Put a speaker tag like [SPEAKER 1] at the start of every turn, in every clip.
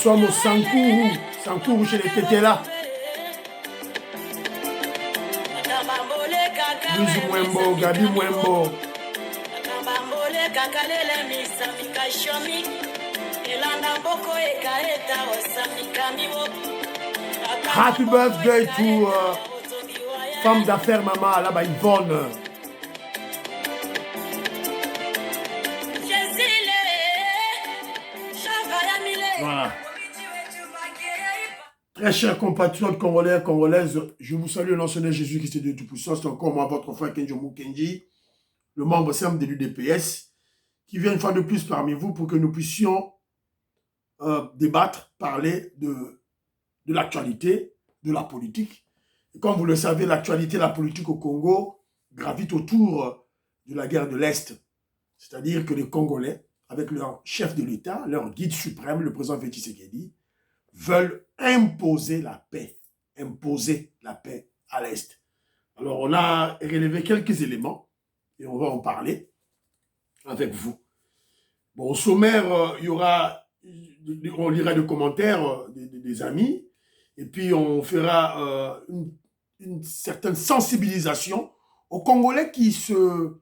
[SPEAKER 1] sommes au Sankourou. Sankourou chez les Tétéla. Luzi Mwembo, Gabi Mwembo. Happy birthday to femme d'affaires maman là-bas Yvonne. Voilà. Très chers compatriotes congolais et congolaises, je vous salue au nom de Jésus-Christ de Tout-Puissant. C'est encore moi, votre frère Kenjo Mukenji, le membre simple de l'UDPS, qui vient une fois de plus parmi vous pour que nous puissions débattre, parler de l'actualité, de la politique. Et comme vous le savez, l'actualité, la politique au Congo gravite autour de la guerre de l'Est. C'est-à-dire que les Congolais, avec leur chef de l'État, leur guide suprême, le président Félix Tshisekedi, veulent imposer la paix à l'Est. Alors, on a relevé quelques éléments et on va en parler avec vous. Bon, au sommaire, on lira des commentaires des amis et puis on fera une certaine sensibilisation aux Congolais qui se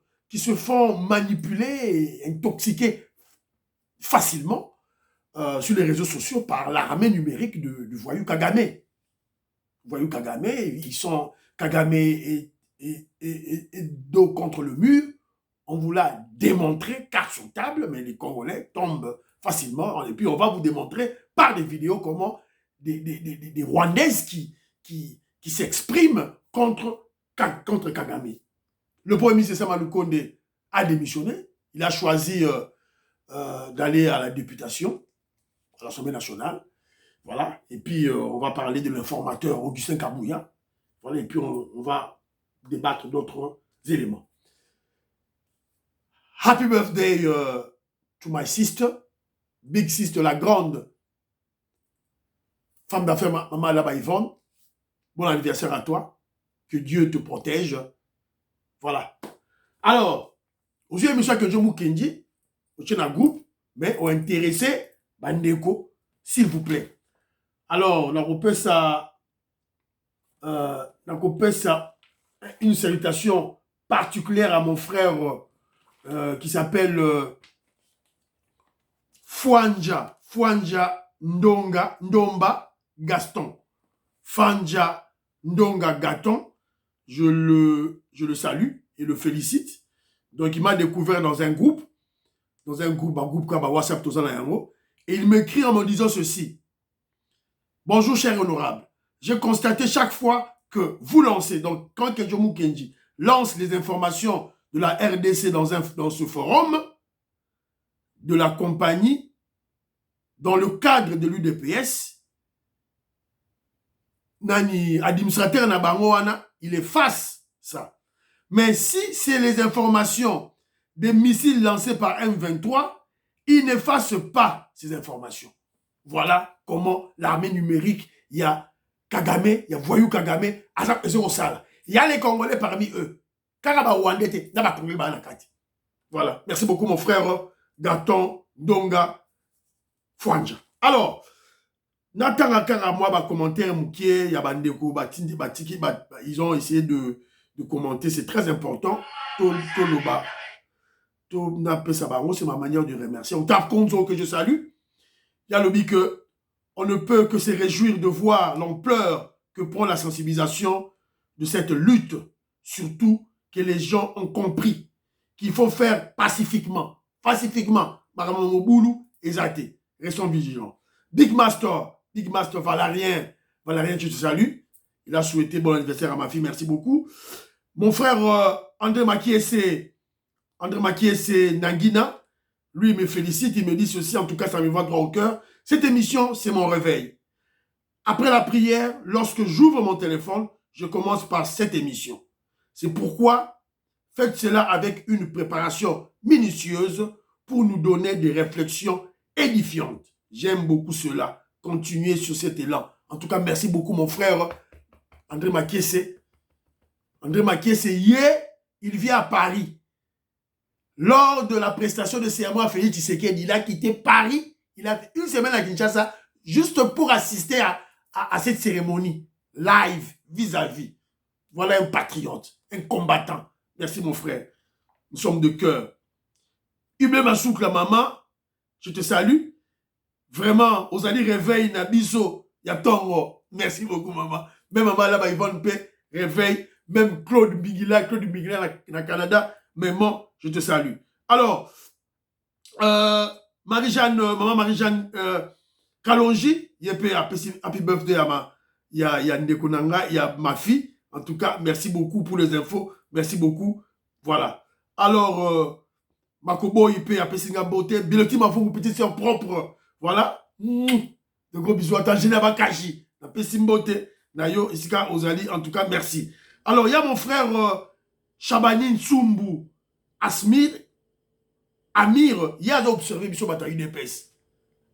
[SPEAKER 1] font manipuler et intoxiquer facilement sur les réseaux sociaux par l'armée numérique du voyou Kagame. Voyou Kagame, ils sont Kagame et dos contre le mur. On vous l'a démontré, carte sur table, mais les Congolais tombent facilement. Et puis on va vous démontrer par des vidéos comment des Rwandaises qui s'expriment contre Kagame. Le premier ministre Samalou Konde a démissionné. Il a choisi d'aller à la députation, à l'Assemblée nationale. Voilà. Et puis, on va parler de l'informateur Augustin Kabouya. Voilà. Et puis, on va débattre d'autres éléments. Happy birthday to my sister, big sister, la grande femme d'affaires, maman là-bas Yvonne. Bon anniversaire à toi. Que Dieu te protège. Voilà. Alors, aujourd'hui, monsieur Kenjo Mukenji, au Tchena Group, mais au intéressé, Bandeko, s'il vous plaît. Alors, on a ça, une salutation particulière à mon frère qui s'appelle Fwanja Ndomba Gaston. Fwanja Ndonga Gaston, je le salue et le félicite. Donc, il m'a découvert dans un groupe comme WhatsApp, et il m'écrit en me disant ceci. Bonjour, cher honorable. J'ai constaté chaque fois que vous lancez, donc quand Kenjo Mukenji lance les informations de la RDC dans ce forum de la compagnie, dans le cadre de l'UDPS, Nani administrateur Nabangoana, il efface ça. Mais si c'est les informations des missiles lancés par M23, il n'efface pas ces informations. Voilà comment l'armée numérique, il y a Kagame, il y a Voyou Kagame, il y a les Congolais parmi eux. Voilà. Merci beaucoup mon frère Gaton Donga Fwanja. Alors, Nathan Akara, moi, commentaire Moukié, Yabandeko, Batindi, Batiki, ils ont essayé de commenter, c'est très important. Toloba, c'est ma manière de remercier. On tape Konzo que je salue. Il y a le dit que on ne peut que se réjouir de voir l'ampleur que prend la sensibilisation de cette lutte, surtout que les gens ont compris qu'il faut faire pacifiquement. Maramamouboulou, exacté. Restons vigilants. Big Master, Valérien, je te salue. Il a souhaité bon anniversaire à ma fille, merci beaucoup. Mon frère André Makiese Nangina, lui, il me félicite, il me dit ceci, en tout cas, ça me va droit au cœur. Cette émission, c'est mon réveil. Après la prière, lorsque j'ouvre mon téléphone, je commence par cette émission. C'est pourquoi faites cela avec une préparation minutieuse pour nous donner des réflexions édifiantes. J'aime beaucoup cela. Continuez sur cet élan. En tout cas, merci beaucoup, mon frère André Makiese. André Makiese, hier, il vient à Paris. Lors de la prestation de serment à Félix Tshisekedi, il a quitté Paris. Il a fait une semaine à Kinshasa juste pour assister à cette cérémonie live, vis-à-vis. Voilà un patriote, un combattant. Merci mon frère. Nous sommes de cœur. Ible Masouk, la maman, je te salue. Vraiment, aux alliés réveil, Nabiso, Yatongo. Merci beaucoup, maman. Même maman là-bas, Yvonne P, réveil. Même Claude Bigila na Canada. Maman, je te salue. Alors, Marie-Jeanne, maman Marie-Jeanne Kalonji, happy birthday à il y a Ndekonanga, il y a ma fille. En tout cas, merci beaucoup pour les infos. Merci beaucoup. Voilà. Alors, Makobo, il peut appeler Singa Beauté. Biloti m'a fait une petite soeur propre. Voilà. De gros bisous. Attends, je n'ai pas caché. Appelé Simboté. Nayo, Isika, Ozali. En tout cas, merci. Alors, il y a mon frère Chabanine Tsumbu Asmir. Amir, il y a observé Bisso Bata UDPS.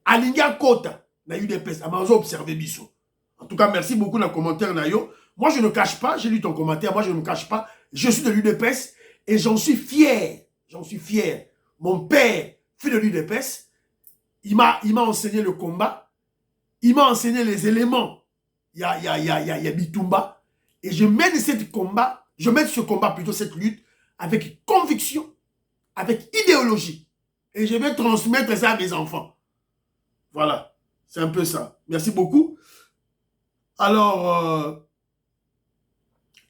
[SPEAKER 1] Alinga Kota, na UDPS. Amazo observé Bisso. En tout cas, merci beaucoup dans le commentaire, Nayo. Moi, je ne cache pas, j'ai lu ton commentaire, moi, je ne me cache pas. Je suis de l'UDPS et j'en suis fier. J'en suis fier. Mon père, fils de l'UDPS, il m'a enseigné le combat. Il m'a enseigné les éléments. Il y a Bitumba. Et je mène ce combat, plutôt cette lutte, avec conviction, avec idéologie. Et je vais transmettre ça à mes enfants. Voilà. C'est un peu ça. Merci beaucoup. Alors,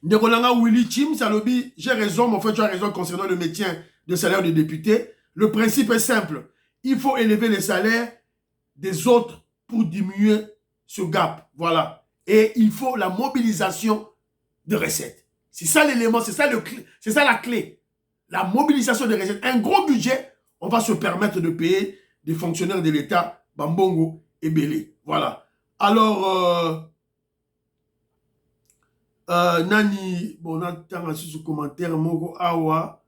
[SPEAKER 1] Ndekolanga Willy Chim, Salobi, j'ai raison, mon frère, tu as raison concernant le maintien de salaire des députés. Le principe est simple. Il faut élever les salaires des autres pour diminuer ce gap. Voilà. Et il faut la mobilisation de recettes. C'est ça l'élément, c'est ça la clé. La mobilisation de recettes. Un gros budget, on va se permettre de payer des fonctionnaires de l'État, Bambongo et Belé. Voilà. Alors, Nani, bon, on attend ce commentaire, Mogo Awa.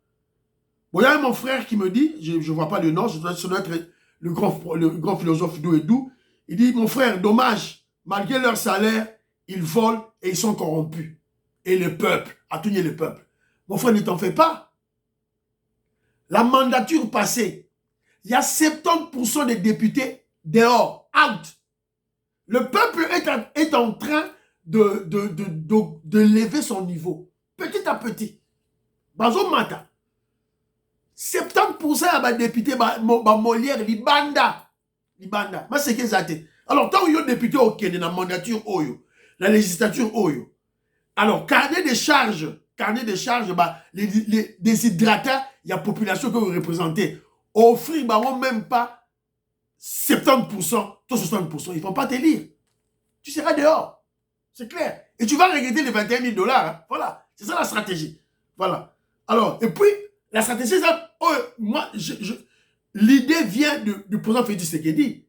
[SPEAKER 1] Bon, il y a mon frère qui me dit, je ne vois pas le nom, ça doit être le grand philosophe Dou et Dou. Il dit, mon frère, dommage, malgré leur salaire, ils volent et ils sont corrompus. Et le peuple, a tenu le peuple. Mon frère, ne t'en fais pas. La mandature passée, il y a 70% des députés dehors, out. Le peuple est en train de lever son niveau, petit à petit. Bazo Mata. 70% des députés, Molière, Libanda. Mais c'est que ça. Alors, tant que vous député au Kenya, dans la mandature, la législature, alors, carnet de charges, les déshydratants, il y a population que vous représentez. Offrir, même pas 70%, 60%, ils ne vont pas te lire. Tu seras dehors. C'est clair. Et tu vas regretter les 21 000 $. Hein. Voilà. C'est ça la stratégie. Voilà. Alors, et puis, la stratégie, ça, moi, l'idée vient du président Félix Tshisekedi.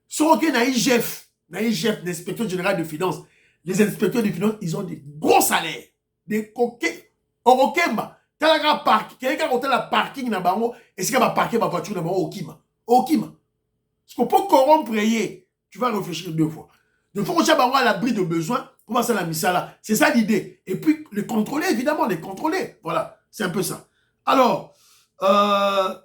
[SPEAKER 1] Sauf que l'IGF, l'inspecteur général de finances, les inspecteurs de finances, ils ont des gros salaires. Des coquets. Orokemba. Talaga parking. Quelqu'un a la parking na bango. Et c'est qu'il va parquer ma voiture na bango au Kima. Parce qu'on peut corrompre, tu vas réfléchir 2 fois. De fois qu'on cherche à l'abri de besoin, comment ça l'a mis ça là? C'est ça l'idée. Et puis, les contrôler, évidemment, les contrôler. Voilà, c'est un peu ça. Alors, voilà,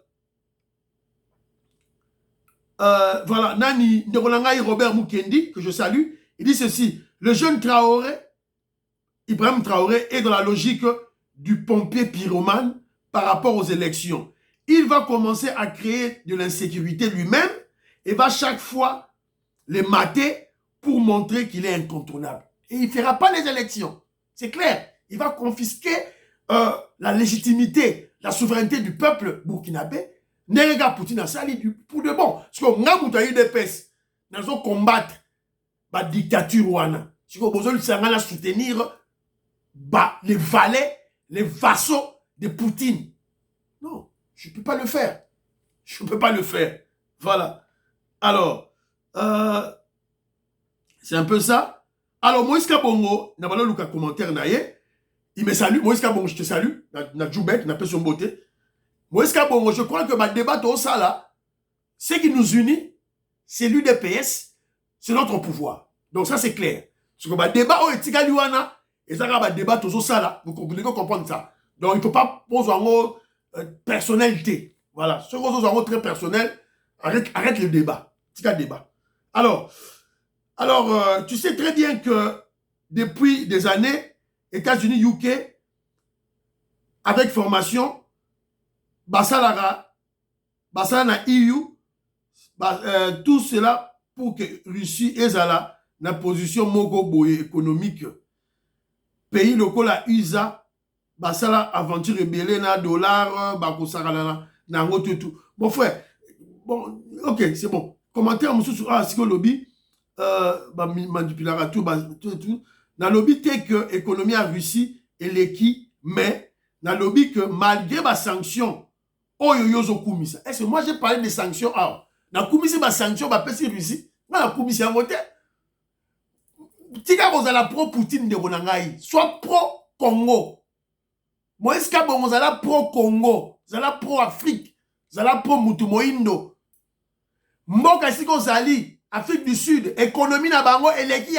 [SPEAKER 1] Nani Ndekolangai Robert Mukendi, que je salue, il dit ceci. Le jeune Traoré, Ibrahim Traoré, est dans la logique du pompier pyromane par rapport aux élections. Il va commencer à créer de l'insécurité lui-même et va chaque fois les mater pour montrer qu'il est incontournable. Et il ne fera pas les élections. C'est clair. Il va confisquer la légitimité, la souveraineté du peuple burkinabé. Nerega Poutine a sali pour de bon. Parce que nous avons eu des pèses. Nous allons combattre la dictature. Parce que nous allons soutenir les valets, les vassaux de Poutine. Non, je ne peux pas le faire. Je ne peux pas le faire. Voilà. Alors, c'est un peu ça. Alors, Moïse Kabongo, n'a pas lu le commentaire, il me salue. Moïse Kabongo, je te salue. Na Djoubek, na son beauté. Moïse Kabongo, je crois que ma débat au ça là, ce qui nous unit, c'est l'UDPS, c'est notre pouvoir. Donc ça, c'est clair. Parce que ma débat au Etigaliwana, et ça, ma débat au ça là, vous comprenez comprendre ça. Donc, il ne faut pas poser en personnalité. Voilà. Ce qu'on est très personnel, arrête le débat. Tika débat. Alors, Alors, tu sais très bien que depuis des années, États-Unis, UK, avec formation, Basalara, Basana EU, tout cela pour que Russie ait la position moko boye économique. Pays local la USA, basala aventure rebelle na dollar, bakosara na tout. Mon frère, bon, ok, c'est bon. Commentaire, monsieur, si le lobby, manipulateur, tout. Na lobby, t'es que l'économie en Russie est l'équipe, mais na lobby que malgré les sanctions, oh yo zo kumisa. Est-ce que moi j'ai parlé des sanctions? Ah, na kumisa ba sanctions, ba pesi Russie, na kumisa en voté. Tika bozala pro Poutine de Bonangai, soit pro Congo. Moi est-ce que bozala pro Congo, zala pro Afrique, zala pro Mutu Moindo. Mboka siko zali Afrique du Sud, économie na bango eleki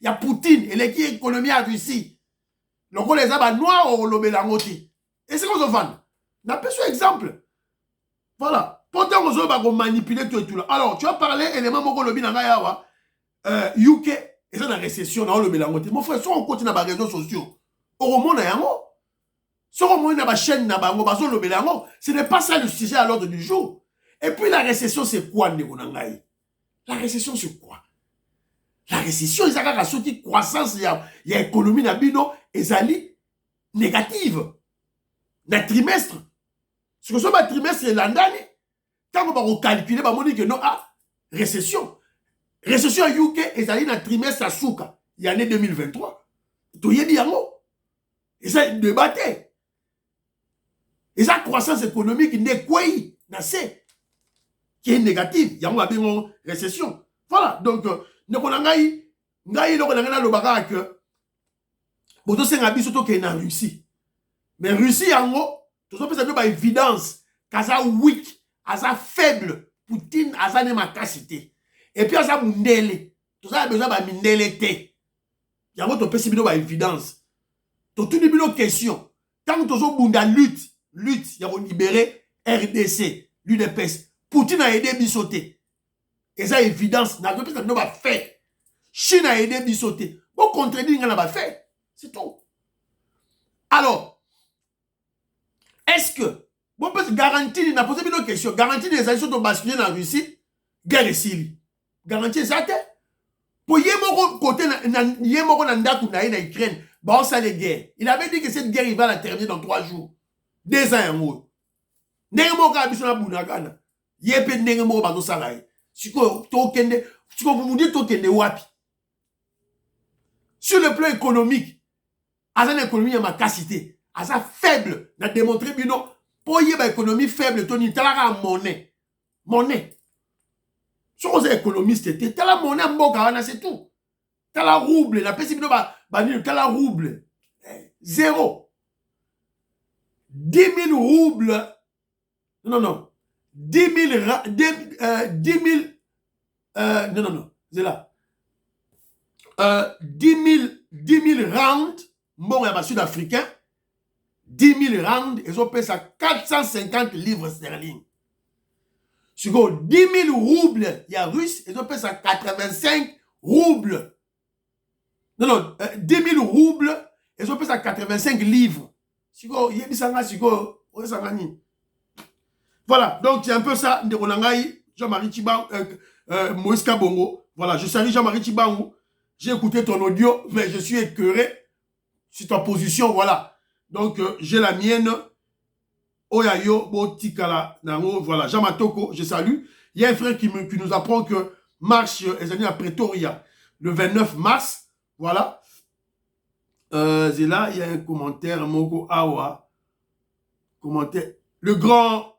[SPEAKER 1] ya Poutine, eleki économie à Russie. Loko les aba noir au lobelangoti. Et c'est qu'on se vend. N'a pas ce exemple. Voilà. Pourtant on va manipuler tout et tout là. Alors, tu as parlé élément moko lobi na yawa UK et ça dans la récession dans le mélangoté. Mon frère, si on continue dans les réseaux sociaux, au monde na yango. Si on monte dans la chaîne na bango, bazo le mélango, ce n'est pas ça le sujet à l'ordre du jour. Et puis la récession c'est quoi Ndegonangai? La récession c'est quoi? La récession, ils ont sorti croissance, il y a économie na bino, ezali négative. Na trimestre. Ce que ce soit trimestre, c'est l'année. Quand on va calculer, on va dire que non, récession. Récession à UK, ezali na trimestre à Souka. Il y a l'année 2023. Tout y est bien, et ça, débattait. Et ça, croissance économique n'est quoi, qui est négative. Il y a une récession. Voilà. Donc, nous avons que boto senga biso to ke na Russie. Mais Russie en gros, tout ça peut être évidence qu'asa weak, asa faible, Poutine asa ne capacité. Et puis asa mundele. Tout ça a besoin ba mindele té. Yango to pesi bino ba évidence. To tout bino question. Tant que to bunda lutte, yango libérer RDC, l'UDPS. Poutine a aidé bisoté. Et ça évidence, na to pesi bino ba fait. Chine a aidé bisoté. Bon contredire ngana ba fait. C'est tout. Alors, est-ce que, bon, parce que garantie, il n'a posé une question, garantie des actions de basculer en Russie, guerre et Syrie. Garantie, ça t'est. Pour yémoko côté, yémoko nandaku na Ukraine, bon, ça les guerres. Il avait dit que cette guerre, il va la terminer dans 3 jours. 2 ans en haut. Nengemoko abisona bunagana. Yépe nengemoko bazo salaye. Siko, tokende, siko vous me dites tokende wapi. Sur le plan économique, à une économie à ma capacité, à sa faible, n'a démontré bino pour y avoir une économie faible, Tony, t'as la monnaie. Monnaie. Si on est économiste, t'as la monnaie en boka, c'est tout. T'as la rouble, la pessimité, t'as la rouble. 0. 10 000 roubles. Non. 10 000, non, c'est là. 10 000 rands. Bon, il y a sud-africain, 10 000 rands, ils ont payé ça 450 livres sterling. Sur 10 000 roubles, il y a russe, ils ont payé ça 85 roubles. Non, 10 000 roubles, ils ont payé ça 85 livres. Voilà, donc c'est un peu ça, Jean-Marie Chibangu, Moïse Kabongo. Voilà, je salue Jean-Marie Chibangu. J'ai écouté ton audio, mais je suis écœuré. C'est ta position, voilà. Donc, j'ai la mienne. Oyayo, Botikala, Nango, voilà. Jean Matoko, je salue. Il y a un frère qui nous apprend que marche est à Pretoria le 29 mars. Voilà. C'est là, il y a un commentaire, Moko Awa. Commentaire. Le grand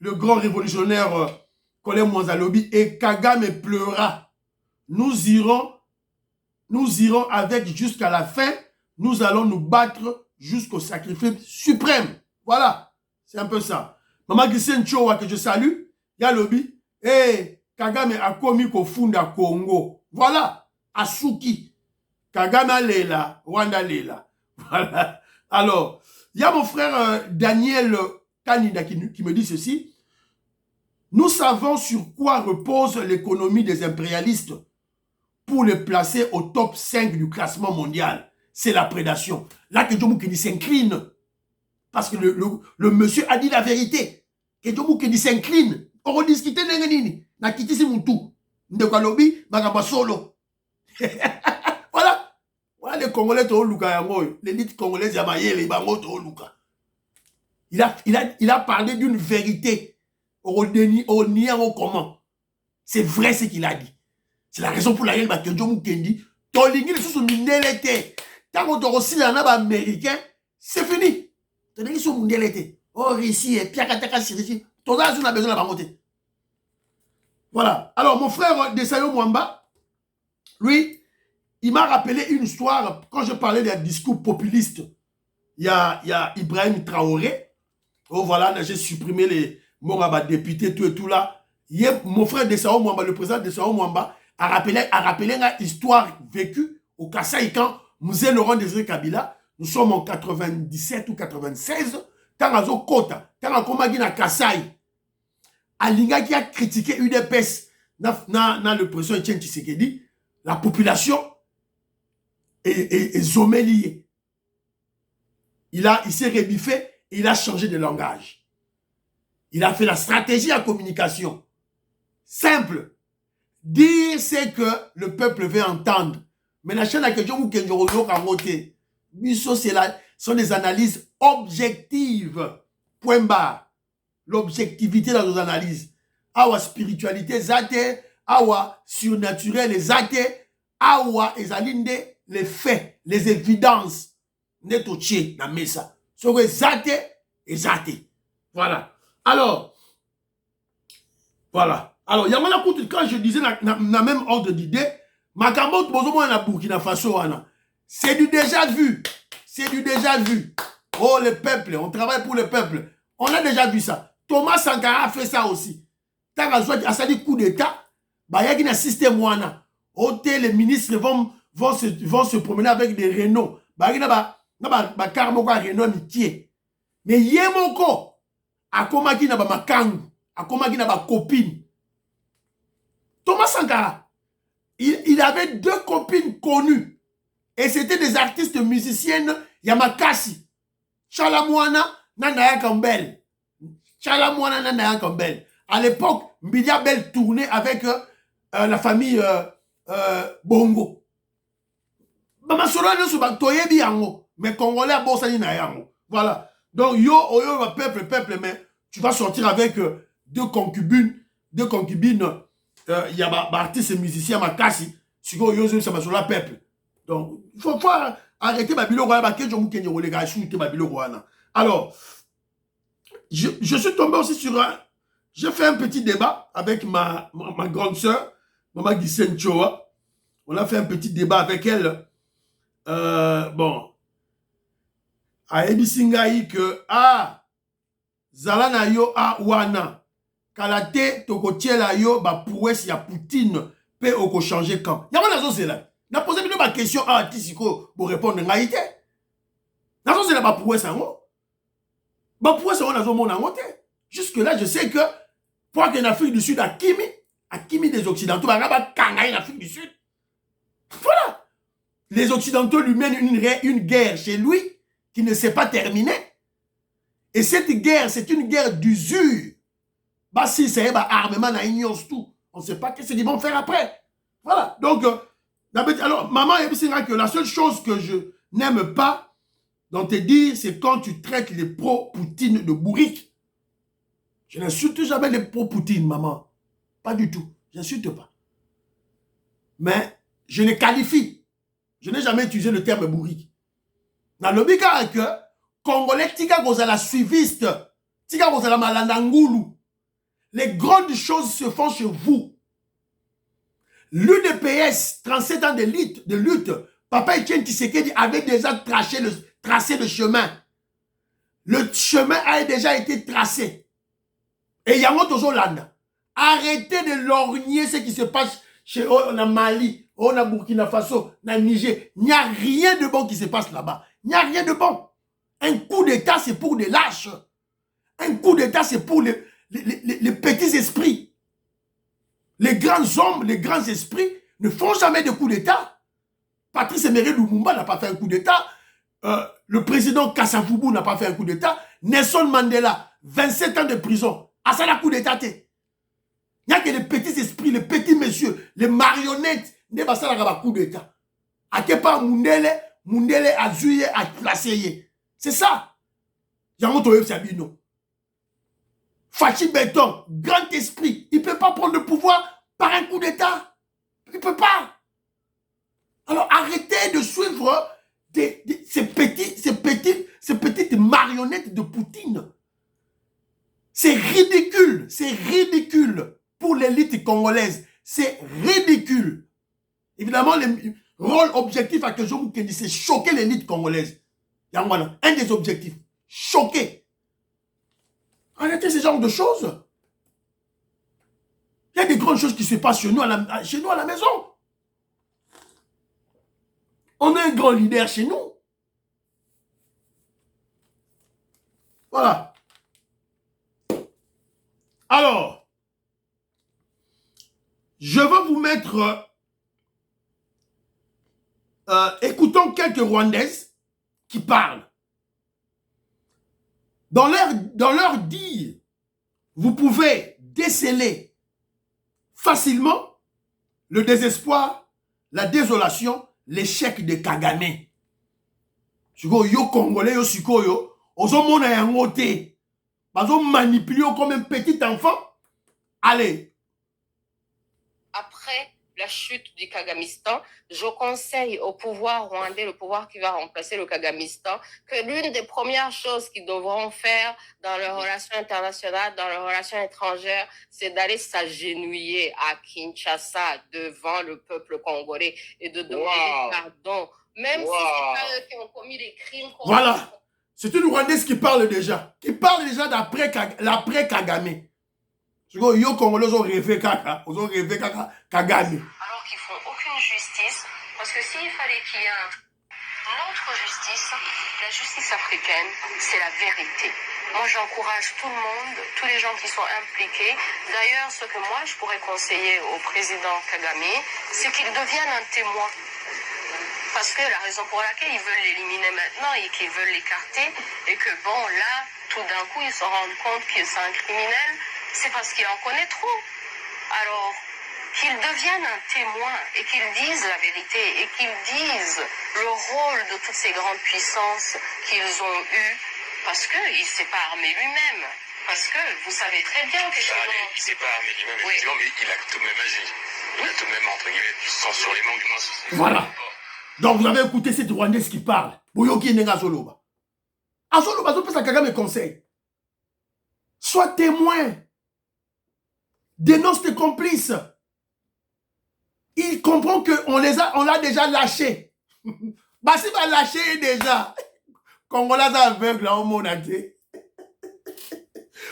[SPEAKER 1] révolutionnaire Colin Mwanzalobi et Kagame pleura. Nous irons avec jusqu'à la fin. Nous allons nous battre jusqu'au sacrifice suprême. Voilà. C'est un peu ça. Maman Gisèle Chowa que je salue. Yalobi. Kagame a commis qu'au funda Congo. Voilà. Asuki. Kagame Lela. Rwanda Lela. Voilà. Alors, il y a mon frère Daniel Kanida qui me dit ceci. Nous savons sur quoi repose l'économie des impérialistes. pour le placer au top 5 du classement mondial. C'est la prédation. Là, Kedjo Moukedi s'incline. Parce que le monsieur a dit la vérité. Kedjo Moukedi s'incline. On rediscute n'engenini. Na kitisi moutou. Ndekwa lobi, magamba solo. Voilà. Voilà les Congolais to luka yango. L'élite congolaise yamayele bango to luka. Il a parlé d'une vérité. Au niant comment. C'est vrai ce qu'il a dit. C'est la raison pour laquelle Kedjo Moukedi tolingi les sous mindelete. Tant qu'on aussi là na ba américain, c'est fini. Tolingi sous mindelete. Oh ici et Pierre Kataka Sirisi. Ton âge on a besoin de la monter. Voilà. Alors mon frère Desayo Mwamba, lui, il m'a rappelé une histoire quand je parlais des discours populistes. Il y a Ibrahim Traoré. Oh voilà, j'ai supprimé les mots députés, tout et tout là. Mon frère Desayo Mwamba, le président Desayo Mwamba, a rappelé une histoire vécue au Kasaï quand Mzee Laurent Désiré Kabila, nous sommes en 97 ou 96, quand Azo Kota, quand on a na Kasaï, Alinga qui a critiqué UDPS dans le président Etienne Tshisekedi, la population est zoméliée. Il s'est rebiffé et il a changé de langage. Il a fait la stratégie en communication. Simple. Dire ce que le peuple veut entendre. Mais la chaîne à question où Kenjoro a voté. Ce sont des analyses objectives. Point barre. L'objectivité dans nos analyses. Awa spiritualité zate, awa surnaturel zate, awa ezalinde les faits, les évidences. Neto tché na mesa. Ce que zate et zate. Voilà. Alors, voilà. Alors, il y a quand je disais na même ordre d'idée, Makambo Bozomo na Burkina Faso, c'est du déjà vu. C'est du déjà vu. Oh, le peuple, on travaille pour le peuple. On a déjà vu ça. Thomas Sankara a fait ça aussi. Tant qu'à ça dit coup d'État, il y a un système wana. Les ministres vont se promener avec des Renault. Il y a un carmo Renault mitié. Mais Yemoko, a komaki na ba makangu, a komaki na ba copine. Thomas Sankara, il avait deux copines connues. Et c'était des artistes musiciennes Yamakasi. Chalamouana, Nandaya Kambel. Chalamouana, Nandaya Kambel. À l'époque, Mbidia Bel tournait avec la famille Bongo. Mais Congolais, voilà. Donc, peuple, mais tu vas sortir avec deux concubines. Il y a des artistes et musiciens, Makasi. Peuple. Donc, il faut arrêter Babilo Royana. Alors, je suis tombé aussi sur un. J'ai fait un petit débat avec ma grande sœur, Maman Gissen Choa. On a fait un petit débat avec elle. Bon. A Ebisingaï que, Zalana yo wana. Kalate tokotiela yo ba pouesse ya Poutine pe oko changer camp. Y'a pas c'est là. N'a posé ma question à Tisiko pour répondre ngaïté. N'a c'est là ba pouesse en haut. Ba pouesse on a zo mon en haut. Jusque là je sais que pour qu'en Afrique du Sud à Kimi des Occidentaux ba kangaï en Afrique du Sud. Voilà. Les Occidentaux lui mènent une guerre chez lui qui ne s'est pas terminée. Et cette guerre, c'est une guerre d'usure. Bah si c'est un armement, on ignore tout. On ne sait pas qu'est-ce qu'ils vont faire après. Voilà. Donc, alors, maman, que la seule chose que je n'aime pas dans te dire, c'est quand tu traites les pro-Poutine de bourriques. Je n'insulte jamais les pro-Poutine, maman. Pas du tout. Je n'insulte pas. Mais je les qualifie. Je n'ai jamais utilisé le terme bourrique. Dans le biga que Congolais, tika la suiviste, tika la malandangoulou. Les grandes choses se font chez vous. L'UDPS, 37 ans de lutte, Papa Etienne Tshisekedi avait déjà tracé le chemin. Le chemin a déjà été tracé. Et Yango Tozolanda, arrêtez de lorgner ce qui se passe chez Mali, Burkina Faso, Niger. Il n'y a rien de bon qui se passe là-bas. Il n'y a rien de bon. Un coup d'État, c'est pour des lâches. Un coup d'État, c'est pour les petits esprits. Les grands hommes, les grands esprits ne font jamais de coup d'État. Patrice Emery Lumumba n'a pas fait un coup d'État. Le président Kassavubu n'a pas fait un coup d'État. Nelson Mandela, 27 ans de prison. Ah, ça n'a coup d'État. Il n'y a que les petits esprits, les petits messieurs, les marionnettes. Ne pas ça n'a coup d'État. À quel part Mundele a joué, a placé. C'est ça. Yamoto Sabino. Fachi Béton, grand esprit. Il ne peut pas prendre le pouvoir par un coup d'État. Il ne peut pas. Alors arrêtez de suivre ces petites marionnettes de Poutine. C'est ridicule pour l'élite congolaise. C'est ridicule. Évidemment, le rôle objectif à Kejo Mukendi, c'est choquer l'élite congolaise. Un des objectifs. Choquer. Arrêtez ce genre de choses. Il y a des grandes choses qui se passent chez nous à la maison. On a un grand leader chez nous. Voilà. Alors, je vais vous mettre... écoutons quelques Rwandaises qui parlent. Dans leur dire, vous pouvez déceler facilement le désespoir, la désolation, l'échec de Kagame. Yo Congolais, yo Sikoyo, ozo mona yango te. Bazo manipuler comme un petit enfant. Allez.
[SPEAKER 2] Après la chute du Kagamistan, je conseille au pouvoir rwandais, le pouvoir qui va remplacer le Kagamistan, que l'une des premières choses qu'ils devront faire dans leurs relations internationales, dans leurs relations étrangères, c'est d'aller s'agenouiller à Kinshasa devant le peuple congolais et de demander pardon. Même si c'est pas eux qui ont commis les crimes.
[SPEAKER 1] Voilà. C'est une Rwandaise qui parle déjà. Qui parle déjà d'après Kagame. Yo Congolais ont rêvé Kagame.
[SPEAKER 2] Alors qu'ils font aucune justice, parce que s'il fallait qu'il y ait une autre justice, la justice africaine, c'est la vérité. Moi, j'encourage tout le monde, tous les gens qui sont impliqués. D'ailleurs, ce que moi, je pourrais conseiller au président Kagame, c'est qu'il devienne un témoin. Parce que la raison pour laquelle ils veulent l'éliminer maintenant et qu'ils veulent l'écarter, et que bon, là, tout d'un coup, ils se rendent compte que c'est un criminel, c'est parce qu'il en connaît trop. Alors, qu'ils deviennent un témoin et qu'ils disent la vérité et qu'ils disent le rôle de toutes ces grandes puissances qu'ils ont eues, parce qu'il ne s'est pas armé lui-même. Parce que vous savez très bien que...
[SPEAKER 3] Il ne s'est pas armé lui-même, effectivement, mais il a tout de même agi. Il a tout de même, entre guillemets, du sang sur les mains, du moins.
[SPEAKER 1] Voilà. Donc vous avez écouté cette Rwandaise qui parle. Boyoki Nenga Zoloba. Azoloba, ça peut ça Kagame conseil. Sois témoin. Dénonce tes complices. Il comprend qu'on l'a déjà lâché. Bah si va lâcher déjà. Congolais aveugle au monde entier.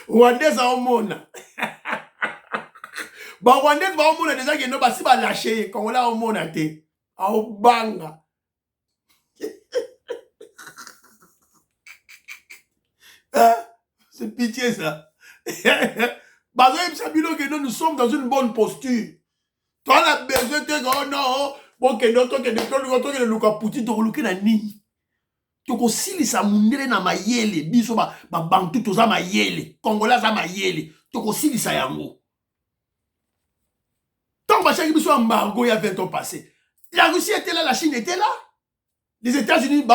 [SPEAKER 1] Rwandais au monde. Bah Rwandais va au monde déjà que non bah si va lâcher Congolais au monde entier. Au banga. C'est pitié ça. Bah nous sommes dans une bonne posture. Toi, on a besoin de oh non, bon, que non, toi, que le Luka Pouti, tu as na ni. Tu as aussi sa mundele na mayele, biso ba bantu toza mayele, Congolais za mayele, tu as aussi sa yango. Tant que chaque biso embargo il y a 20 ans passé. La Russie était là, la Chine était là. Les États-Unis,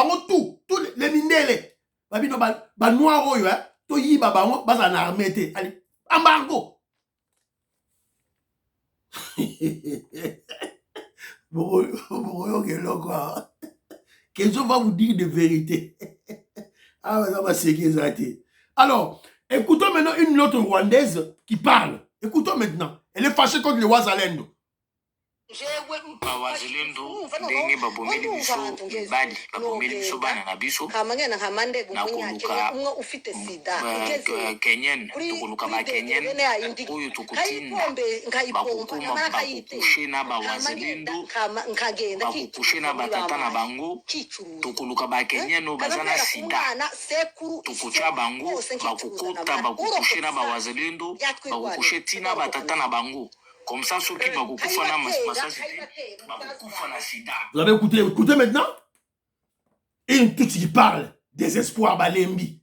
[SPEAKER 1] tous les mindele. Babino ba noir oyo, hein, to yi ba bango, ba za na armée te. Allez, embargo. Quelqu'un va vous dire de vérité. Ah, ça va sécuriser. Alors, écoutons maintenant une autre Rwandaise qui parle. Écoutons maintenant. Elle est fâchée contre le Wazalendo.
[SPEAKER 4] Bawazalendo ndenge babomeli biso bali babomeli biso bana na biso nakoluka kenyen tokoluka bakenyen oyo tokotinda bakokoma bakokushe na bawazalendo bakokushe na batata na bango tokoluka bakenyen oyo baza na sida tokotya bango bakokota bakokushe na bawazalendo bakokushe tina batata na bango Comme ça, ceux qui vont couper na massage, couper na sida.
[SPEAKER 1] Vous avez écouté, écoutez maintenant. Et une toute qui parle. Désespoir, balembi.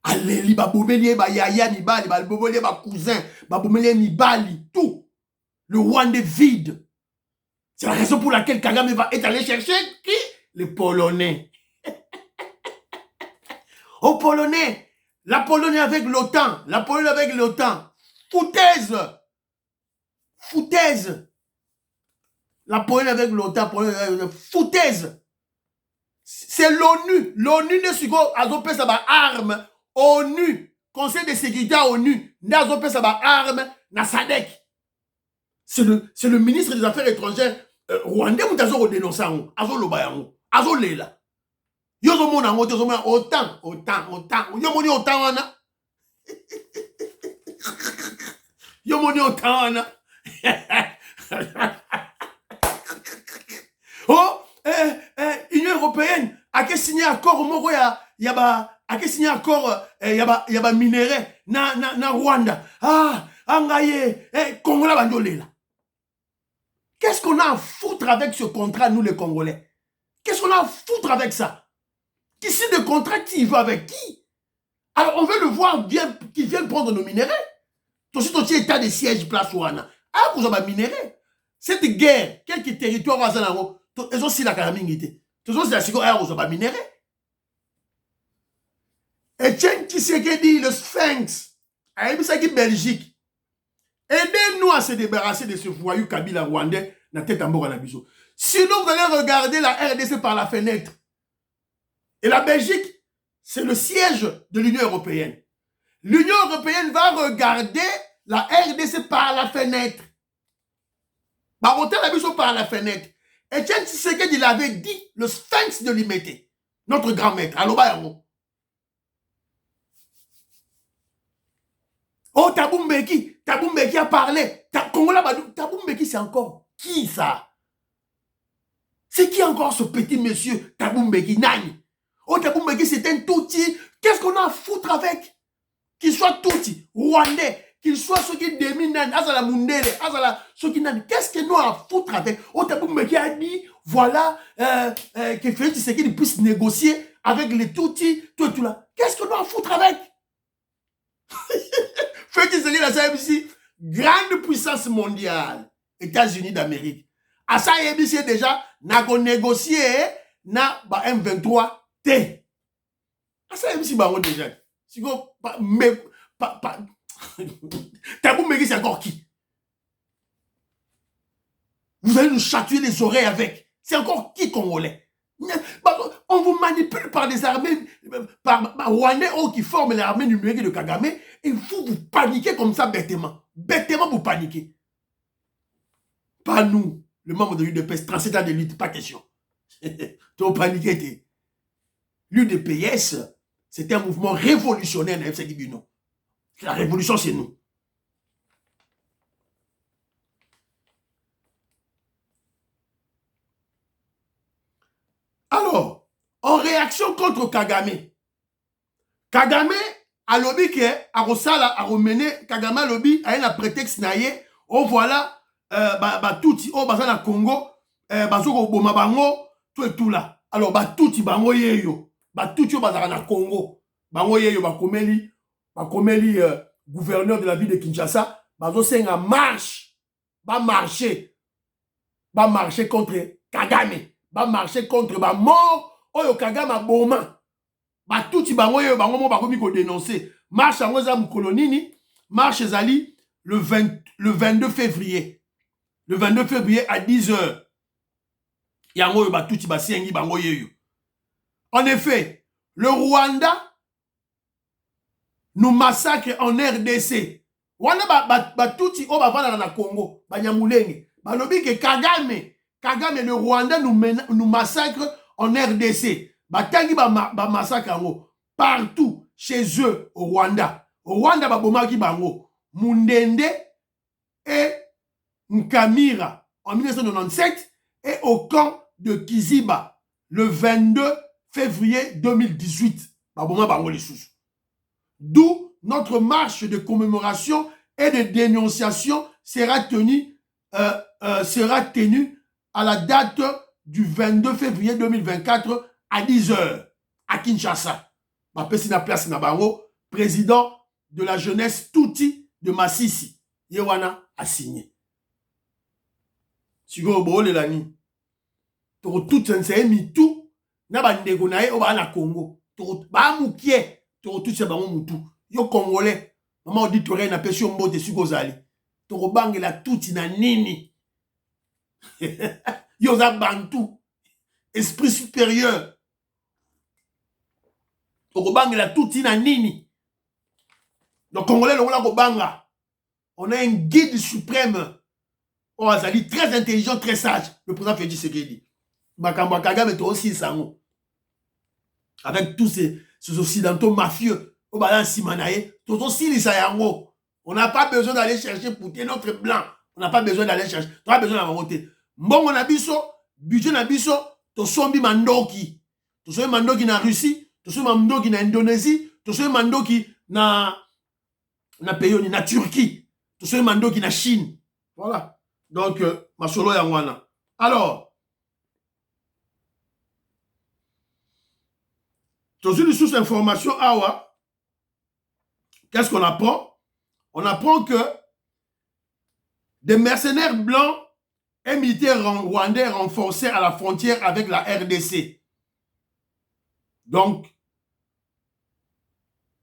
[SPEAKER 1] Alléli, babomeli, ba yaya, mibali, babomeli, ba cousin, babomeli, mibali, tout. Le Rwanda vide. C'est la raison pour laquelle Kagame va être allé chercher qui? Les Polonais. Aux Polonais. La Pologne avec l'OTAN. La Pologne avec l'OTAN. Foutaise. Foutaise. La Pologne avec l'OTAN. Foutaise. C'est l'ONU. L'ONU ne suit pas à armes. ONU. Conseil de sécurité à ONU. N'a pas à armes. Na SADC. C'est le ministre des Affaires étrangères rwandais ou t'as dénoncé en azo lobayango. Azo lela. Yo zo mona ngo zo mona autant. Yo moni autant wana. Yo moni autant wana. Oh, Union européenne a que signé accord moko ya ba a que signé accord ya ba minerai na Rwanda. Ah, angaye Congo la bandolela. Qu'est-ce qu'on a à foutre avec ce contrat, nous les Congolais? Qu'est-ce qu'on a à foutre avec ça? Qui signe le contrat, qui veut avec qui? Alors on veut le voir qu'il vienne prendre nos minéraux. Tout ce état de siège place ouana. Ah, vous avez minéraux. Cette guerre, quelques territoires à Zanaro, ils ont aussi la calamité. Ils ont aussi la sécurité, vous avez minéraux. Et tiens, qui c'est qui dit le Sphinx? Ah, il s'agit de Belgique. Aidez-nous à se débarrasser de ce voyou Kabila rwandais na tête en bord à biso. Sinon, vous allez regarder la RDC par la fenêtre. Et la Belgique, c'est le siège de l'Union européenne. L'Union européenne va regarder la RDC par la fenêtre. Baroter la biso par la fenêtre. Et tiens, c'est ce qu'il avait dit, le Sphinx de Limete, notre grand maître, Aloba Yango. Oh, Tabumbeki a parlé. Tabumbeki, c'est encore qui ça? C'est qui encore ce petit monsieur Tabumbeki Nani? Oh, Tabumbeki, c'est un touti. Qu'est-ce qu'on a à foutre avec? Qu'il soit touti, rwandais, qu'il soit ceux qui déminent, Azala Mundele, Azala ceux qui n'ont. Qu'est-ce que nous a à foutre avec? Oh, Tabumbeki a dit, voilà, que Félix Tshisekedi puisse négocier avec les toutis, tout et tout là. Qu'est-ce qu'on a à foutre avec? Félix Tshisekedi a ça ici. Grande puissance mondiale, États-Unis d'Amérique. À ça, il y a déjà, n'a négocié, na ba M23 T. À ça, il y a déjà. Si vous, mais, Tabumbeki, c'est encore qui? Vous allez nous chatouiller les oreilles avec. C'est encore qui, Congolais? On vous manipule par des armées, par Rwandais qui forment l'armée numérique de Kagame, et vous paniquez comme ça bêtement. Bêtement, vous paniquez. Pas nous, le membre de l'UDPS, 37 ans de lutte, pas question. Tu paniqué. L'UDPS, c'est un mouvement révolutionnaire dans le FCD du nom. La révolution, c'est nous. Alors, en réaction contre Kagame, Kagame a lobby que a Rosala a remené Kagame a lobby a un prétexte naie. Oh voilà, touti oh bazana Congo, bazoko boma bango tout et tout là. Alors touti bango yeyo, touti oh bazana na Congo, bango yeyo bakomeli gouverneur de la ville de Kinshasa, bazo senga marche, marcher contre Kagame. Va marcher contre ba mort oyo Kagame boma ba touti bango yo bango mo bakomi ko dénoncer marche en za mukolonini marche ezali le 22 février à 10h yango yo ba touti ba sengi bango yo. En effet, le Rwanda nous massacre en RDC. Wana ba touti o ba vana na Congo ba nyamulenge ba lobi ke Kagame, le Rwanda nous massacre en RDC. Batangi ba massacre partout chez eux au Rwanda. Au Rwanda, babomaki bango. Mundende et Nkamira en 1997 et au camp de Kiziba le 22 février 2018. Baboma bango les sous. D'où notre marche de commémoration et de dénonciation sera tenu à la date du 22 février 2024 à 10h à Kinshasa. Mapesi na place na bango, président de la jeunesse Tuti de Masisi. Yewana a signé. Sigo bole lani. Toko tout c'est mitou na bandeko na ye oba na Congo. Toko ba mukie, toko tout c'est bango mutu. Yo congolais, maman auditorien na pesi mbote sigo zali. Toko bangela Tuti na nini. Yo za bantu. Esprit supérieur. Toko bangela Tuti na nini. Donc congolais longola ko banga. On a un guide suprême. Oh, Azali, très intelligent, très sage. Le président Félix Tshisekedi. Makamba Kagame est aussi sango. Avec tous ces occidentaux mafieux. Au balance Simanaye. Tous aussi les sayango. On n'a pas besoin d'aller chercher pour notre blanc. On n'a pas besoin d'aller chercher. On n'a pas besoin d'avoir voté. Bon, on a biso. Budget na biso. Tosombi mandoki. Tosombi mandoki na Russie. Tosombi mandoki na Indonésie. Tosombi mandoki na pays na Turquie. Tosombi mandoki na Chine. Voilà. Donc, Masolo Yangwana. Alors, dans une source d'information, qu'est-ce qu'on apprend? On apprend que des mercenaires blancs et militaires rwandais renforcés à la frontière avec la RDC. Donc,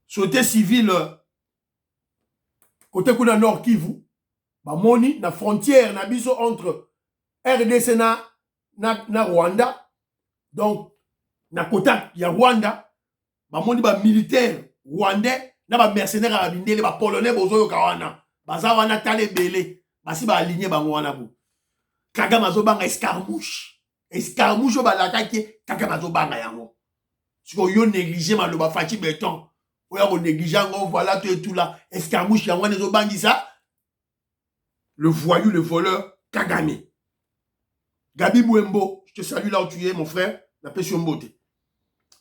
[SPEAKER 1] société civile, côté Kouda Nord Kivu, Moni, la frontière na biso entre RDC na Rwanda. Donc, na kota ya Rwanda, moni ba militaire rwandais, na ba mercenaire à bindele, ba polonais bozo kawana. Baza wana tale belé, basi ba aligné bango wana bo. Kagame zo banga escarmouche. Escarmouche ba la kake, Kagame zo banga yango. Siko yo négligé maloba Fachi Beton. Oya ko négligé ngo voilà tout là. Escarmouche yango ne zo bangi ça. Le voyou, le voleur, Kagame. Gabi Bouembo, je te salue là où tu es, mon frère. La paix sur Mbote.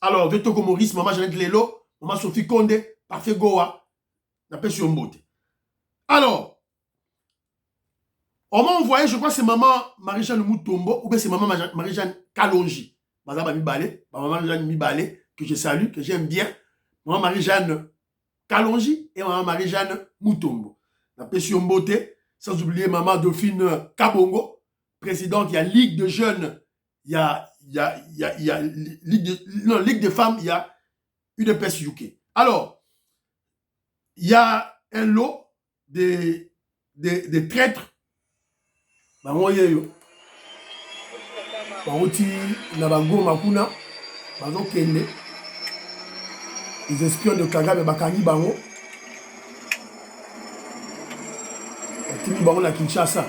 [SPEAKER 1] Alors, Vetoko Maurice, Maman Jeannette Lelo, Maman Sophie Konde, Parfait Goa, la paix sur Mbote. Alors, on m'a envoyé, je crois que c'est Maman Marie-Jeanne Moutombo, ou bien c'est Maman Marie-Jeanne Kalonji. Maman Marie-Jeanne Mibale, que je salue, que j'aime bien. Maman Marie-Jeanne Kalonji et Maman Marie-Jeanne Moutombo. La paix sur Mbote. Sans oublier Maman Dauphine Kabongo, présidente, il y a Ligue de jeunes, il y a Ligue de femmes, il y a UDPS UK. Alors, il y a un lot de traîtres. Les espions de Kagame Bakani Bango. Timi bango na Kinshasa.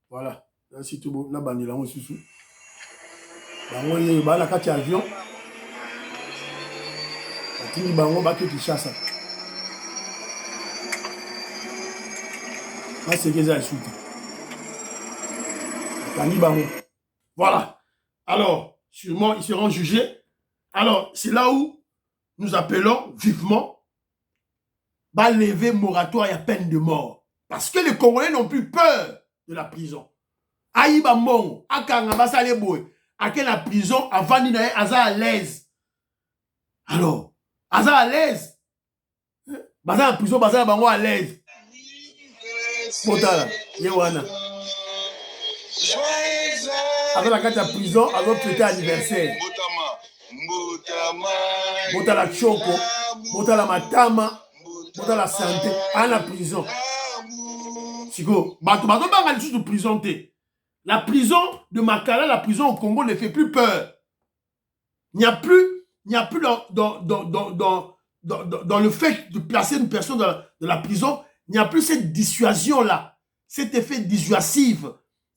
[SPEAKER 1] Voilà. Là, si tout bon, na bandi là, on sous. Bango yé, ba la kati avion. Timi bango ba ke Kinshasa. Là, c'est qu'ils ont insulté. Timi bango. Voilà. Alors, sûrement, ils seront jugés. Alors, c'est là où nous appelons vivement ba lever moratoire à peine de mort. Parce que les Congolais n'ont plus peur de la prison. Aïba Mon, Akanga Basale Boy, à la prison, avant d'y Aza à l'aise. Alors, Aza à l'aise. Baza en prison, Baza Bango à l'aise. Potala, Yewana. Avec la carte à prison, alors fêter anniversaire. Botala Choko, Botala Matama, Botala Santé, à la prison. Sigo, de prison. La prison de Makala, la prison au Congo ne fait plus peur. Il n'y a plus dans le fait de placer une personne dans la prison, il n'y a plus cette dissuasion-là, cet effet dissuasif.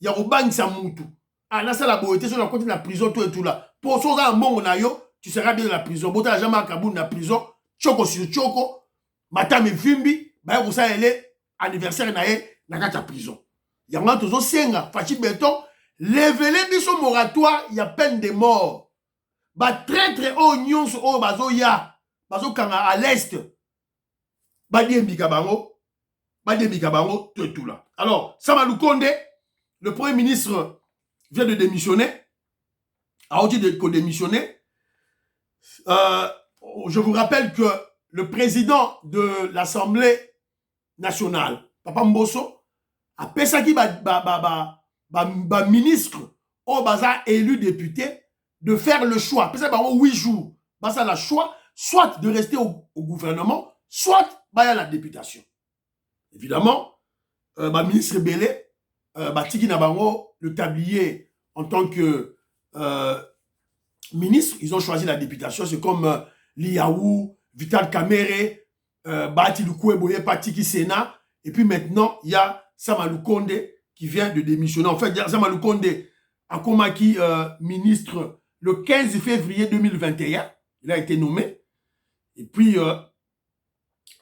[SPEAKER 1] Il y a Robang Samoutou. Ah, là, c'est la beauté, sur la côté de la prison, tout et tout là. Pour ça, un bon nayo, tu seras bien dans la prison. Bota la jamais à Kaboul dans la prison, Choko sur Choko, Matame Vimbi, bah, vous savez, elle est anniversaire naé. Dans la prison. Il y a un toujours senga, Fachi Beton, levez-les biso moratoire, il y a peine de mort. Ba très très haut nyon so o bazo ya, bazo kanga à l'est. Ba di mbika bango, Badebika bango tout là. Alors, Sama Lukonde, le premier ministre vient de démissionner. A dit de démissionner. Je vous rappelle que le président de l'Assemblée nationale, Papa Mbosso, a pesaki ministre au baza élu député de faire le choix. Pesaki 8 jours. Basa la choix, soit de rester au gouvernement, soit à la députation. Évidemment, ministre Belé, Tiki Nabango, le tablier en tant que ministre, ils ont choisi la députation. C'est comme Liaou, Vital Kamere, Bati Lukweboye, Patiki Sénat. Et puis maintenant, il y a Sama Lukonde qui vient de démissionner. En fait, Sama Lukonde a commis ministre le 15 février 2021. Il a été nommé. Et puis,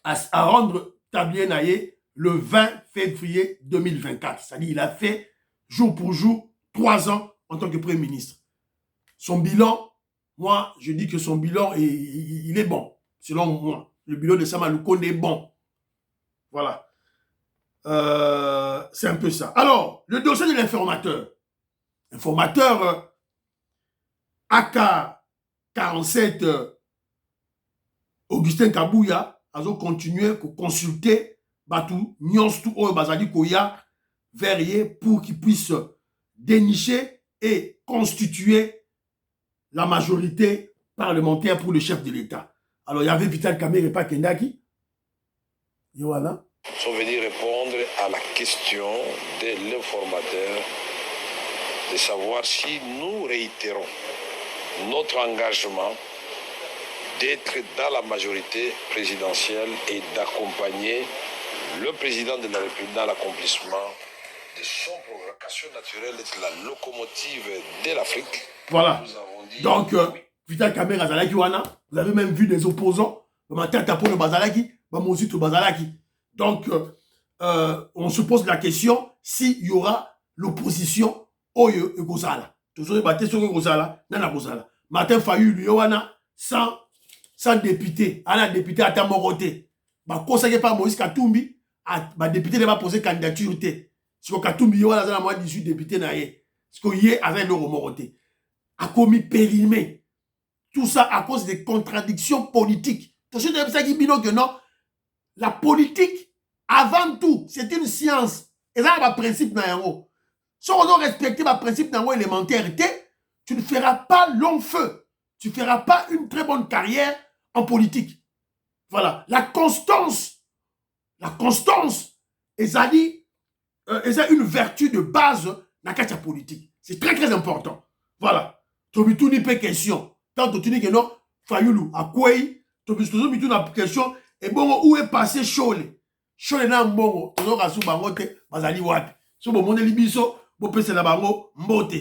[SPEAKER 1] à rendre tablier naïe le 20 février 2024. C'est-à-dire qu'il a fait jour pour jour 3 ans en tant que Premier ministre. Son bilan, moi, je dis que son bilan, il est bon. Selon moi, le bilan de Sama Lukonde est bon. Voilà. C'est un peu ça. Alors, le dossier de l'informateur. Informateur AK-47 Augustin Kabouya a continué à consulter Batou, Nyonstou, Bazali Koya, Verrier pour qu'il puisse dénicher et constituer la majorité parlementaire pour le chef de l'État. Alors, il y avait Vital Kamere et pas Kendaki. Et voilà.
[SPEAKER 5] Sont venus répondre à la question de l'informateur de savoir si nous réitérons notre engagement d'être dans la majorité présidentielle et d'accompagner le président de la République dans l'accomplissement de son provocation naturelle d'être la locomotive de l'Afrique.
[SPEAKER 1] Voilà. Donc, Vital Kamere Azalaki Wana, vous avez même vu des opposants, le matin tapo le Bazalaki, Bamouzit le Bazalaki. Donc, on se pose la question s'il y aura l'opposition au Gozala. Toujours débattre sur le Gozala, Nana Gozala. Martin Fayulu, Yowana, sans député, à la députée à Tamoroté. Bah, conseillé par Moïse Katumbi, bah, député ne va poser candidature. Si vous Katumbi, Yowana, la moitié 18 députés, parce qu'il y a avec le Romoroté. A commis périmé. Tout ça à cause des contradictions politiques. La politique, avant tout, c'est une science. Et ça, c'est un principe. Si on doit respecter le principe élémentaire, tu ne feras pas long feu. Tu ne feras pas une très bonne carrière en politique. Voilà. La constance, et ça dit, c'est une vertu de base dans la politique. C'est très, très important. Voilà. Tu as mis une question. Tant que tu dis que non, Fayoulou, à quoi tu as mis une question. Et bon, où est passé Chole? Chole n'a bon, tu as rassou bangote, bazali wapi. Si vous avez biso, vous pouvez la bango, mbote.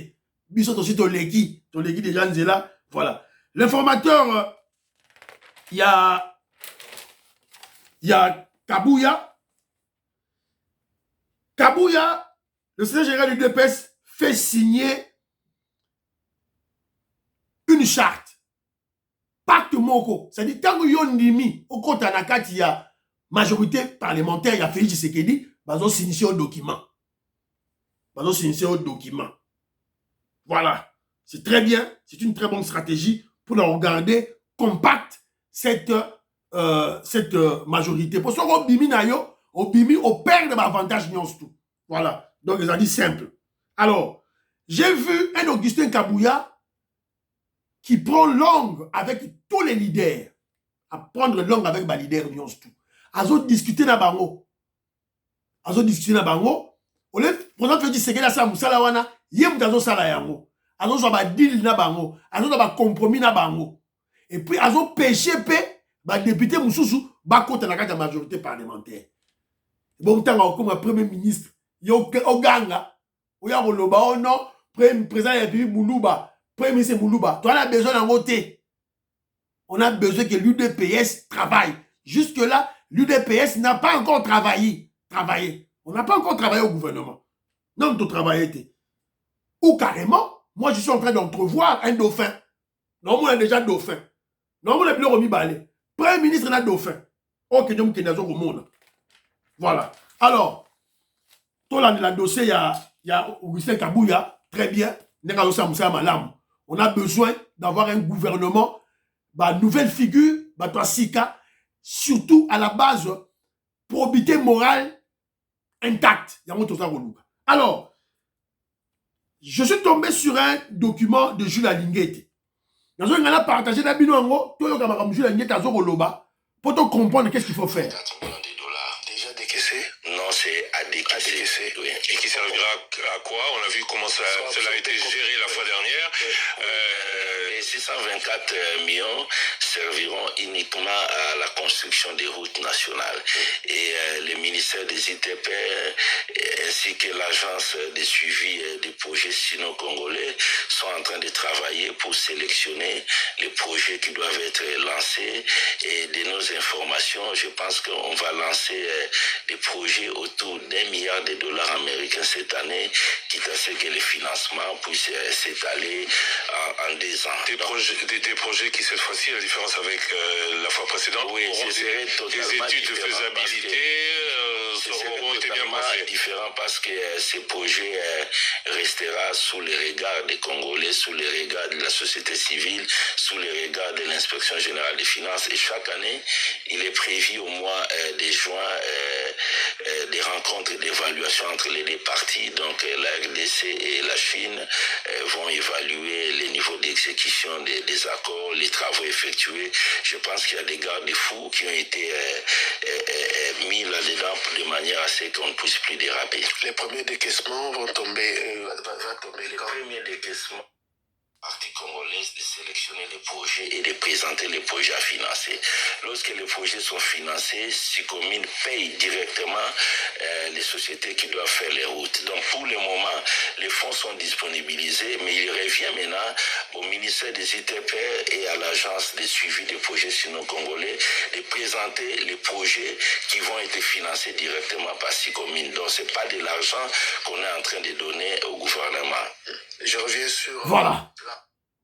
[SPEAKER 1] Biso aussi ton leki des gens là. Voilà. L'informateur, il y a Kabouya. Kabouya, le secrétaire général du DPS, fait signer une charte. Pacte Moko. C'est-à-dire, tant que yon nimi, au compte il y a majorité parlementaire, il y a Félix Tshisekedi, ils ont signé un document. Voilà. C'est très bien. C'est une très bonne stratégie pour regarder compacte cette majorité. Pour ça, on bimi au perd de l'avantage. Voilà. Donc, ils ont dit simple. Alors, j'ai vu un Augustin Kabouya qui prend langue avec tous les leaders. À prendre langue avec les leaders. Ils ont discuté dans bango. Au lieu de faire du secret, ça moussala wana, yem dazo sala yango. Ils ont un deal na bango. Ils ont un compromis na bango. Et puis, ils ont péché ba député Moussoussou, ba contre la majorité parlementaire. Bon, tant comme premier ministre, yo Oganga, oya boloba oh non, président de la République Moulouba. Premier ministre Moulouba, tu as besoin d'un voter. On a besoin que l'UDPS travaille. Jusque-là, l'UDPS n'a pas encore travaillé. On n'a pas encore travaillé au gouvernement. Non, tu travailles. Ou carrément, moi je suis en train d'entrevoir un dauphin. Non, on a déjà dauphin. Non, on a plus remis balai. Premier ministre n'a dauphin. Ok, nous sommes au monde. Voilà. Alors, tout la dossier, il y a Augustin Kabouya, très bien. On a besoin d'avoir un gouvernement, nouvelle figure, surtout à la base, probité morale intacte. Alors, je suis tombé sur un document de Jules Alinguete. Dans un a partagé la binongo, tout le monde Jules Alinguete a Zogoloba pour comprendre qu'est-ce qu'il faut faire.
[SPEAKER 5] Déjà décaissé? Non, c'est à décaisser.
[SPEAKER 3] Oui. Et qui servira à quoi? On a vu comment cela a été géré la fois dernière.
[SPEAKER 5] Les 624 millions serviront uniquement à la construction des routes nationales. Et le ministère des ITP ainsi que l'agence de suivi des projets sino-congolais sont en train de travailler pour sélectionner les projets qui doivent être lancés. Et de nos informations, je pense qu'on va lancer des projets autour d'1 milliard de dollars américains cette année, quitte à ce que les financements puissent s'étaler en 2 ans.
[SPEAKER 3] Des projets qui, cette fois-ci, la différence avec la fois précédente,
[SPEAKER 5] oui,
[SPEAKER 3] auront des études de faisabilité auront été bien pensées.
[SPEAKER 5] Différent parce que ces projets restera sous les regards des Congolais, sous les regards de la société civile, sous les regards de l'inspection générale des finances. Et chaque année, il est prévu au mois de juin des rencontres d'évaluation entre les deux parties. Donc la RDC et la Chine vont évaluer les niveaux d'exécution des accords, les travaux effectués. Je pense qu'il y a des garde-fous qui ont été mis là-dedans de manière à ce qu'on ne puisse plus déraper.
[SPEAKER 3] Les premiers décaissements vont tomber.
[SPEAKER 5] Les premiers décaissements. Partie congolaise de sélectionner les projets et de présenter les projets à financer. Lorsque les projets sont financés, Sycomine paye directement les sociétés qui doivent faire les routes. Donc pour le moment, les fonds sont disponibilisés, mais il revient maintenant au ministère des ITP et à l'agence de suivi des projets sino-congolais de présenter les projets qui vont être financés directement par Sycomine. Donc ce n'est pas de l'argent qu'on est en train de donner au gouvernement.
[SPEAKER 3] Je reviens sur...
[SPEAKER 1] Voilà.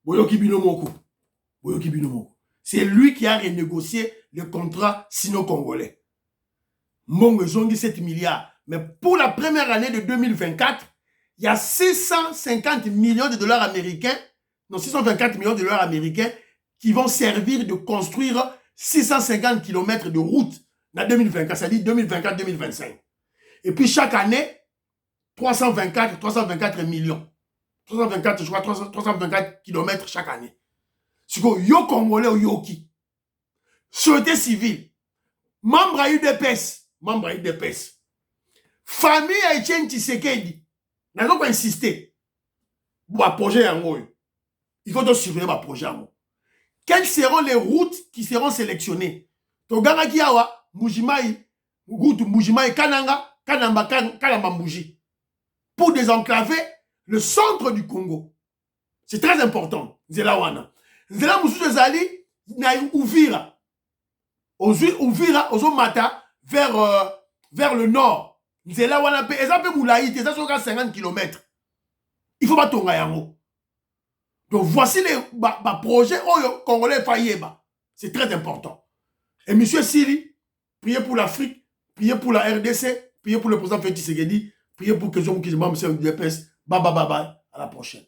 [SPEAKER 1] Boyoki Binomoko. C'est lui qui a renégocié le contrat sino-congolais. Mbongo Zongi 7 milliards. Mais pour la première année de 2024, il y a 650 millions de dollars américains, non 624 millions de dollars américains qui vont servir de construire 650 km de route en 2024, c'est-à-dire 2024-2025. Et puis chaque année, 324 millions. 324, je crois, 324 km chaque année. C'est que yo Congolais ou yoki. Société civile. Membre à UDPS. Famille à Etienne Tshisekedi. N'a pas insisté. Pour un projet en haut. Il faut donc surveiller un projet en haut. Quelles seront les routes qui seront sélectionnées? Toganga Kiawa, Mujimai, route Mujimai, Kananga, Kanamba Mbuji. Pour désenclaver le centre du Congo. C'est très important. Zela wana. Zela Moussou Zali, na Ouvira. Ouvira, Ozomata, vers le nord. Zela wana pe, ezapé Moulaï, c'est 50 km. Il faut pas tonga yango. Donc voici les projets congolais failliba. C'est très important. Et monsieur Siri, priez pour l'Afrique, priez pour la RDC, priez pour le président Félix Tshisekedi, priez pour que je me monsieur DPS. Bye bye bye bye. À la prochaine.